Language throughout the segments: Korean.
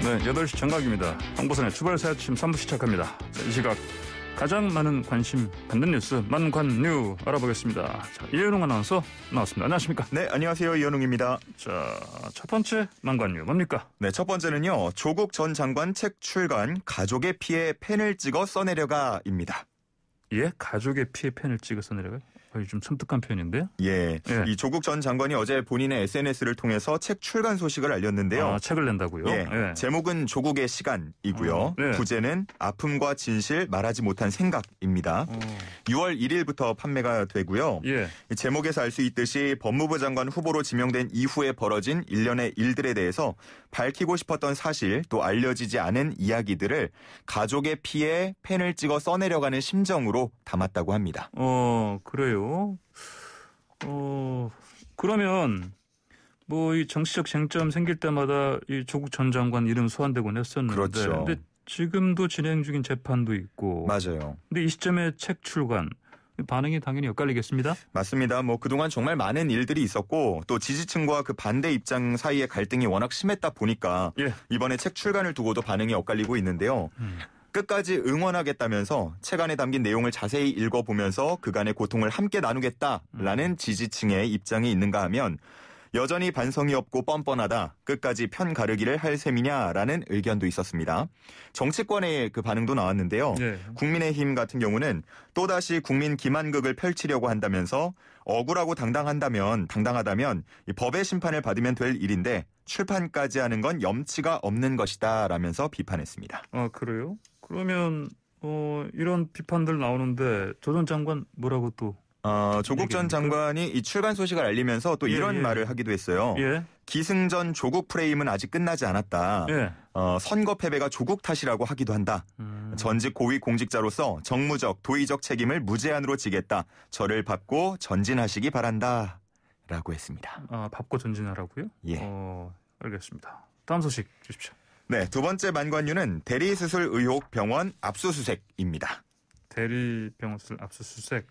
네, 8시 정각입니다. 황보선의 주발사 아침 3부 시작합니다. 자, 이 시각 가장 많은 관심 받는 뉴스 만관뉴 알아보겠습니다. 자, 이현웅 아나운서 나왔습니다. 안녕하십니까? 네, 안녕하세요. 이현웅입니다. 자, 첫 번째 만관뉴 뭡니까? 네, 첫 번째는요. 조국 전 장관 책 출간 가족의 피해 펜을 찍어 써내려가입니다. 예? 가족의 피해 펜을 찍어 써내려가요? 좀 섬뜩한 표현인데요? 예. 이 조국 전 장관이 어제 본인의 SNS를 통해서 책 출간 소식을 알렸는데요. 아, 책을 낸다고요? 예. 제목은 조국의 시간이고요. 네. 부제는 아픔과 진실 말하지 못한 생각입니다. 6월 1일부터 판매가 되고요. 예. 제목에서 알 수 있듯이 법무부 장관 후보로 지명된 이후에 벌어진 일련의 일들에 대해서 밝히고 싶었던 사실 또 알려지지 않은 이야기들을 가족의 피해에 펜을 찍어 써내려가는 심정으로 담았다고 합니다. 그래요. 그러면 뭐 이 정치적 쟁점 생길 때마다 이 조국 전 장관 이름 소환되곤 했었는데, 그렇죠. 근데 지금도 진행 중인 재판도 있고, 맞아요. 근데 이 시점에 책 출간 반응이 당연히 엇갈리겠습니다. 맞습니다. 뭐 그동안 정말 많은 일들이 있었고 또 지지층과 그 반대 입장 사이의 갈등이 워낙 심했다 보니까 예. 이번에 책 출간을 두고도 반응이 엇갈리고 있는데요. 끝까지 응원하겠다면서 책 안에 담긴 내용을 자세히 읽어보면서 그간의 고통을 함께 나누겠다라는 지지층의 입장이 있는가 하면 여전히 반성이 없고 뻔뻔하다. 끝까지 편 가르기를 할 셈이냐라는 의견도 있었습니다. 정치권의 그 반응도 나왔는데요. 네. 국민의힘 같은 경우는 또다시 국민 기만극을 펼치려고 한다면서 억울하고 당당하다면 이 법의 심판을 받으면 될 일인데 출판까지 하는 건 염치가 없는 것이다 라면서 비판했습니다. 아, 그래요? 그러면 이런 비판들 나오는데 조 전 장관 뭐라고 또? 조국 전 장관이 이 출간 소식을 알리면서 또 이런 말을 하기도 했어요. 예. 기승전 조국 프레임은 아직 끝나지 않았다. 예. 선거 패배가 조국 탓이라고 하기도 한다. 전직 고위 공직자로서 정무적, 도의적 책임을 무제한으로 지겠다. 저를 밟고 전진하시기 바란다. 라고 했습니다. 밟고 전진하라고요? 예. 알겠습니다. 다음 소식 주십시오. 네, 두 번째 만관유는 대리수술 의혹 병원 압수수색입니다. 대리병원 압수수색.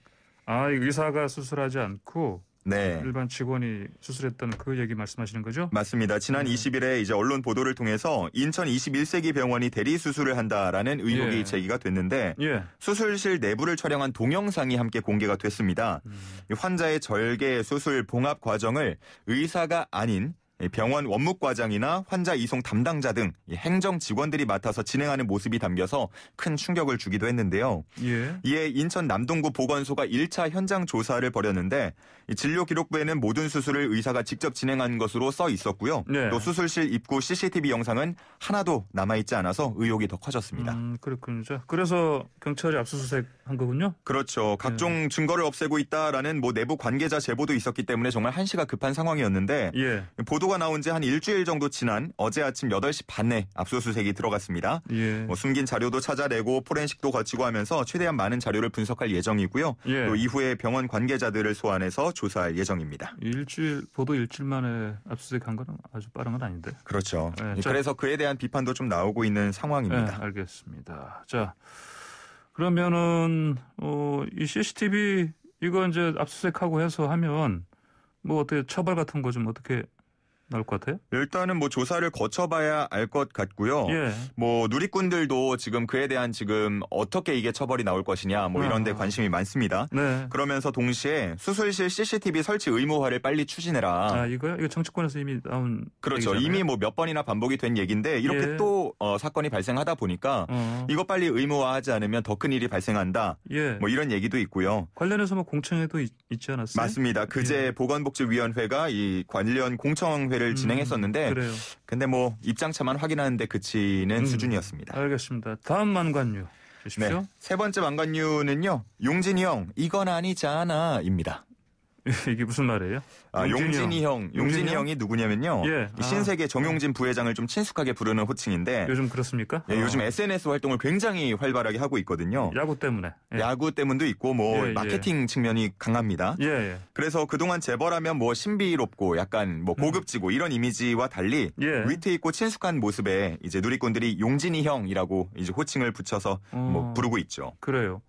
이 의사가 수술하지 않고 네. 일반 직원이 수술했다는 그 얘기 말씀하시는 거죠? 맞습니다. 지난 20일에 이제 언론 보도를 통해서 인천 21세기 병원이 대리 수술을 한다라는 의혹이 제기가 됐는데 수술실 내부를 촬영한 동영상이 함께 공개가 됐습니다. 환자의 절개 수술 봉합 과정을 의사가 아닌 병원 원무과장이나 환자 이송 담당자 등 행정 직원들이 맡아서 진행하는 모습이 담겨서 큰 충격을 주기도 했는데요. 이에 인천 남동구 보건소가 1차 현장 조사를 벌였는데 진료 기록부에는 모든 수술을 의사가 직접 진행한 것으로 써 있었고요. 또 수술실 입구 CCTV 영상은 하나도 남아있지 않아서 의혹이 더 커졌습니다. 그렇군요. 그래서 경찰이 압수수색한 거군요? 그렇죠. 각종 증거를 없애고 있다라는 내부 관계자 제보도 있었기 때문에 정말 한시가 급한 상황이었는데 보도가 나온 지 한 일주일 정도 지난 어제 아침 8시 반에 압수수색이 들어갔습니다. 숨긴 자료도 찾아내고 포렌식도 거치고 하면서 최대한 많은 자료를 분석할 예정이고요. 또 이후에 병원 관계자들을 소환해서 조사할 예정입니다. 보도 일주일 만에 압수수색한 건 아주 빠른 건 아닌데. 그렇죠. 그래서 그에 대한 비판도 좀 나오고 있는 상황입니다. 알겠습니다. 자, 그러면은 이 CCTV 이거 이제 압수수색하고 해서 하면 어떻게 처벌 같은 거 좀 어떻게 나올 것 같아요? 일단은 조사를 거쳐봐야 알 것 같고요. 누리꾼들도 지금 그에 대한 지금 어떻게 이게 처벌이 나올 것이냐 이런 데 관심이 많습니다. 그러면서 동시에 수술실 CCTV 설치 의무화를 빨리 추진해라. 이거요? 이거 정치권에서 이미 나온 그렇죠. 얘기잖아요. 이미 몇 번이나 반복이 된 얘기인데 이렇게 또 사건이 발생하다 보니까 이거 빨리 의무화하지 않으면 더 큰 일이 발생한다. 이런 얘기도 있고요. 관련해서 공청회도 있지 않았어요? 맞습니다. 그제 보건복지위원회가 이 관련 공청회를 진행했었는데 근데 입장차만 확인하는데 그치는 수준이었습니다. 알겠습니다. 다음 만관유 주십시오. 네. 세 번째 만관유는요. 용진이 형 이건 아니잖아입니다. 이게 무슨 말이에요? 용진이 형이 누구냐면요. 신세계 정용진 부회장을 좀 친숙하게 부르는 호칭인데 요즘 그렇습니까? 요즘 SNS 활동을 굉장히 활발하게 하고 있거든요. 야구 때문에. 야구 때문도 있고 마케팅 측면이 강합니다. 그래서 그동안 재벌하면 신비롭고 약간 고급지고 이런 이미지와 달리 위트 있고 친숙한 모습에 이제 누리꾼들이 용진이 형이라고 이제 호칭을 붙여서 부르고 있죠. 그래요.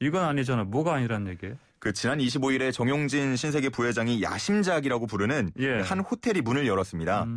이건 아니잖아. 뭐가 아니란 얘기예요? 그 지난 25일에 정용진 신세계 부회장이 야심작이라고 부르는 예. 한 호텔이 문을 열었습니다.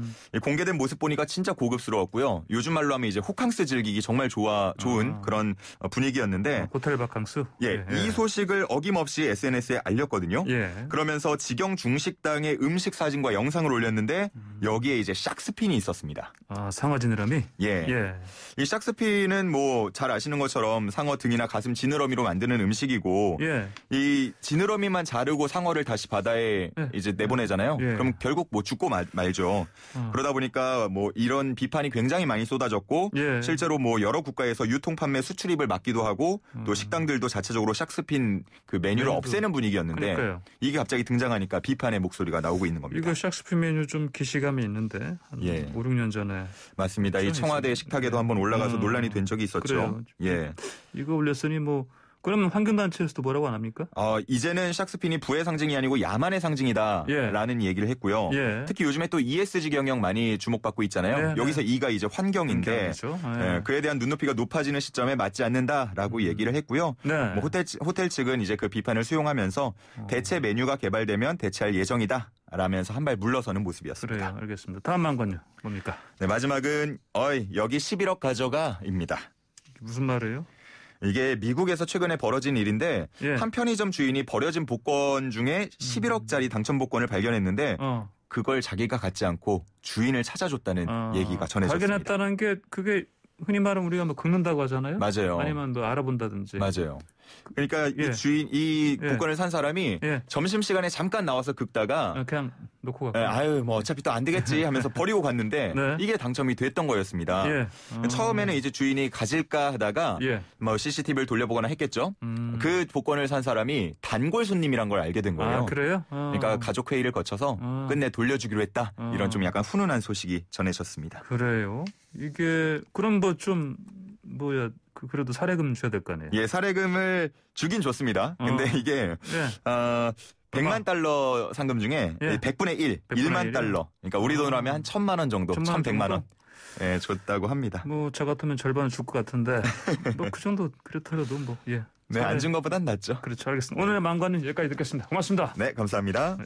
공개된 모습 보니까 진짜 고급스러웠고요. 요즘 말로 하면 이제 호캉스 즐기기 정말 좋은 그런 분위기였는데 호텔 바캉스? 예, 이 소식을 어김없이 SNS에 알렸거든요. 예. 그러면서 직영 중식당의 음식 사진과 영상을 올렸는데 여기에 이제 샥스핀이 있었습니다. 아, 상어 지느러미? 예. 이 샥스핀은 뭐 잘 아시는 것처럼 상어 등이나 가슴 지느러미로 만드는 음식이고 예. 이 지느러미만 자르고 상어를 다시 바다에 이제 내보내잖아요. 예. 그럼 결국 뭐 죽고 말죠. 그러다 보니까 뭐 이런 비판이 굉장히 많이 쏟아졌고 예. 실제로 뭐 여러 국가에서 유통 판매 수출입을 막기도 하고 또 식당들도 자체적으로 샥스핀 그 메뉴를 없애는 분위기였는데 그러니까요. 이게 갑자기 등장하니까 비판의 목소리가 나오고 있는 겁니다. 이거 샥스핀 메뉴 좀 기시감이 있는데 한 5, 6년 전에 맞습니다. 이 청와대 식탁에도 한번 올라가서 논란이 된 적이 있었죠. 그래요. 예. 이거 올렸으니 뭐 그러면 환경단체에서도 뭐라고 안 합니까? 이제는 샥스핀이 부의 상징이 아니고 야만의 상징이다라는 얘기를 했고요. 예. 특히 요즘에 또 ESG 경영 많이 주목받고 있잖아요. 여기서 E가 이제 환경인데 그에 대한 눈높이가 높아지는 시점에 맞지 않는다라고 얘기를 했고요. 네. 뭐 호텔 측은 이제 그 비판을 수용하면서 대체 메뉴가 개발되면 대체할 예정이다. 라면서 한 발 물러서는 모습이었습니다. 그래요. 알겠습니다. 다음 만관요. 뭡니까? 네, 마지막은 여기 11억 가져가입니다. 무슨 말이에요? 이게 미국에서 최근에 벌어진 일인데 한 편의점 주인이 버려진 복권 중에 11억짜리 당첨 복권을 발견했는데 그걸 자기가 갖지 않고 주인을 찾아줬다는 얘기가 전해졌습니다. 발견했다는 게 그게 흔히 말하면 우리가 뭐 긁는다고 하잖아요. 맞아요. 아니면 뭐 알아본다든지. 맞아요. 그러니까 이 복권을 산 사람이 점심시간에 잠깐 나와서 긁다가 그냥 놓고 갔고. 아유 뭐 어차피 또 안 되겠지 하면서 버리고 갔는데 이게 당첨이 됐던 거였습니다. 처음에는 이제 주인이 가질까 하다가 뭐 CCTV를 돌려보거나 했겠죠. 그 복권을 산 사람이 단골 손님이란 걸 알게 된 거예요. 아, 그래요? 그러니까 가족 회의를 거쳐서 끝내 돌려주기로 했다. 이런 좀 약간 훈훈한 소식이 전해졌습니다. 그래요? 이게 그럼 뭐 좀 뭐야 그래도 사례금 줘야 될 거 아니에요? 예, 사례금을 주긴 줬습니다. 근데 이게 100만 달러 상금 중에 100분의 1, 1만 달러. 그러니까 우리 돈으로 하면 한 1,000만 원 정도, 1,100만 원. 예, 줬다고 합니다. 뭐 저 같으면 절반을 줄 것 같은데 뭐 그 정도 그렇더라도 뭐 예. 네, 안 준 것보단 낫죠. 그렇죠. 알겠습니다. 오늘의 만관은 여기까지 듣겠습니다. 고맙습니다. 네, 감사합니다. 네.